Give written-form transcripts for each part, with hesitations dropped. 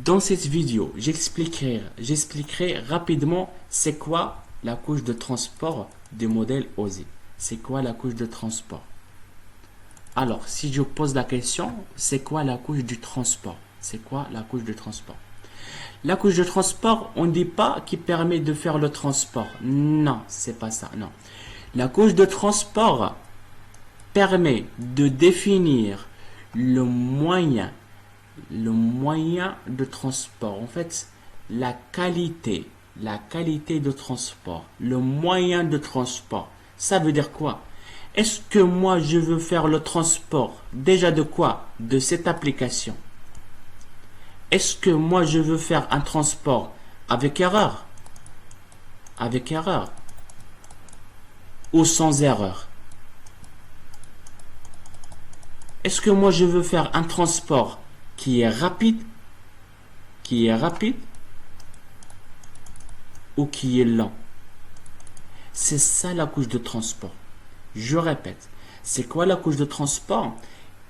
Dans cette vidéo, j'expliquerai rapidement c'est quoi la couche de transport du modèle OSI. C'est quoi la couche de transport? Alors, si je pose la question, c'est quoi la couche du transport? C'est quoi la couche de transport? La couche de transport, on ne dit pas qui permet de faire le transport. Non, c'est pas ça, non. La couche de transport permet de définir le moyen de transport. En fait, la qualité de transport, le moyen de transport. Ça veut dire quoi? Est-ce que moi je veux faire le transport déjà de quoi? De cette application. Est-ce que moi je veux faire un transport avec erreur? Avec erreur. Ou sans erreur? Est-ce que moi je veux faire un transport qui est rapide ou qui est lent? C'est ça la couche de transport. Je répète, c'est quoi la couche de transport?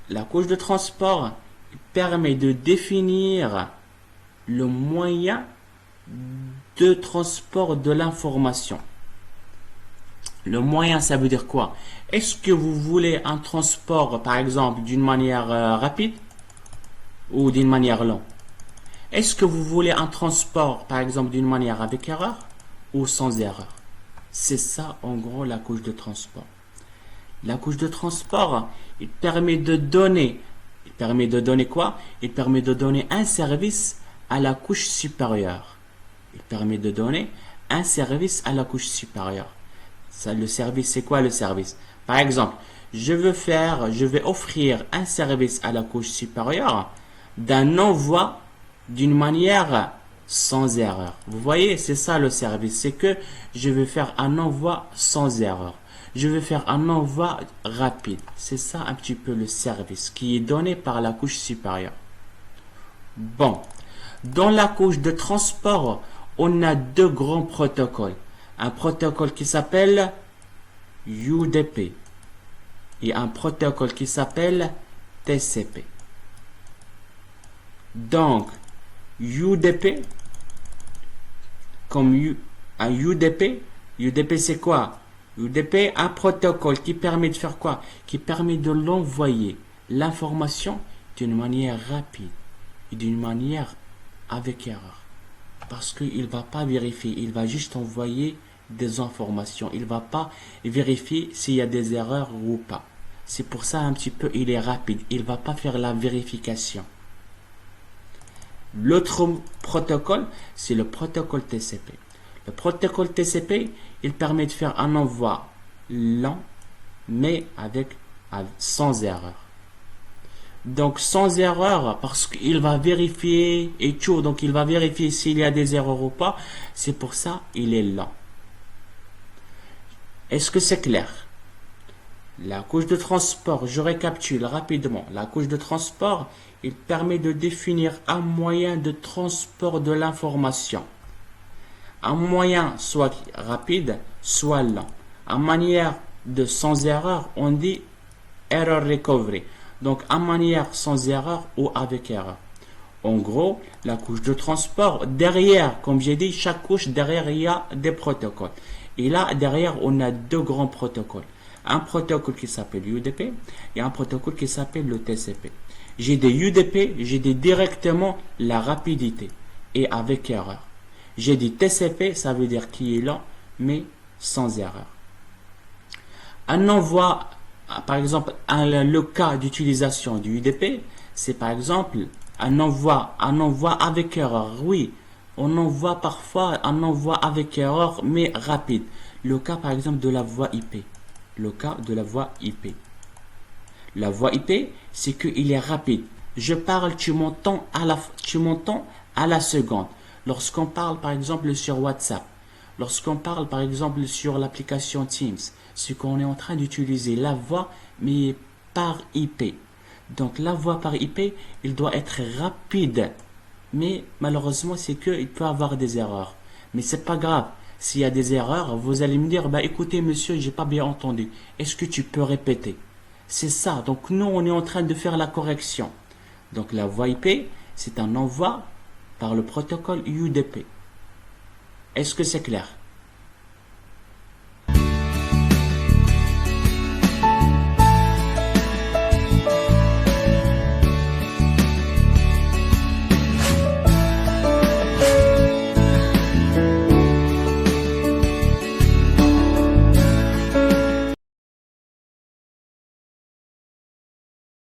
La couche de transport permet de définir le moyen de transport de l'information. Le moyen, ça veut dire quoi? Est-ce que vous voulez un transport, par exemple, d'une manière rapide ou d'une manière lente? Est-ce que vous voulez un transport, par exemple, d'une manière avec erreur ou sans erreur? C'est ça, en gros, la couche de transport. La couche de transport, il permet de donner quoi? Il permet de donner un service à la couche supérieure. Il permet de donner un service à la couche supérieure. Ça, le service, c'est quoi le service? Par exemple, je vais offrir un service à la couche supérieure d'un envoi d'une manière sans erreur. Vous voyez, c'est ça le service. C'est que je vais faire un envoi sans erreur. Je vais faire un envoi rapide. C'est ça un petit peu le service qui est donné par la couche supérieure. Bon, dans la couche de transport, on a deux grands protocoles. Un protocole qui s'appelle UDP et un protocole qui s'appelle TCP. Donc, UDP, un UDP c'est quoi? UDP, un protocole qui permet de faire quoi? Qui permet de l'envoyer l'information d'une manière rapide et d'une manière avec erreur. Parce qu'il ne va pas vérifier, il va juste envoyer des informations. Il ne va pas vérifier s'il y a des erreurs ou pas. C'est pour ça un petit peu il est rapide. Il ne va pas faire la vérification. L'autre protocole, c'est le protocole TCP. Le protocole TCP, il permet de faire un envoi lent, mais sans erreur. Donc sans erreur, parce qu'il va vérifier et tout, donc il va vérifier s'il y a des erreurs ou pas. C'est pour ça il est lent. Est-ce que c'est clair? La couche de transport, je récapitule rapidement. La couche de transport, il permet de définir un moyen de transport de l'information. Un moyen soit rapide, soit lent. En manière de sans erreur, on dit error recovery. Donc, en manière sans erreur ou avec erreur. En gros, la couche de transport, derrière, comme j'ai dit, chaque couche, derrière, il y a des protocoles. Et là, derrière, on a deux grands protocoles. Un protocole qui s'appelle UDP et un protocole qui s'appelle le TCP. J'ai des UDP, j'ai des directement la rapidité et avec erreur. J'ai des TCP, ça veut dire qui est lent, mais sans erreur. Un envoi, par exemple, le cas d'utilisation du UDP, c'est par exemple un envoi avec erreur. Oui, on envoie parfois un envoi avec erreur, mais rapide. Le cas, par exemple, de la voie IP. Le cas de la voie IP. La voie IP, c'est qu'il est rapide. Je parle, tu m'entends à la seconde. Lorsqu'on parle, par exemple, sur WhatsApp, lorsqu'on parle, par exemple, sur l'application Teams, c'est qu'on est en train d'utiliser la voix, mais par IP. Donc, la voix par IP, il doit être rapide. Mais malheureusement, c'est qu'il peut avoir des erreurs. Mais c'est pas grave. S'il y a des erreurs, vous allez me dire, bah écoutez monsieur, j'ai pas bien entendu. Est-ce que tu peux répéter? C'est ça. Donc nous, on est en train de faire la correction. Donc la voie IP, c'est un envoi par le protocole UDP. Est-ce que c'est clair?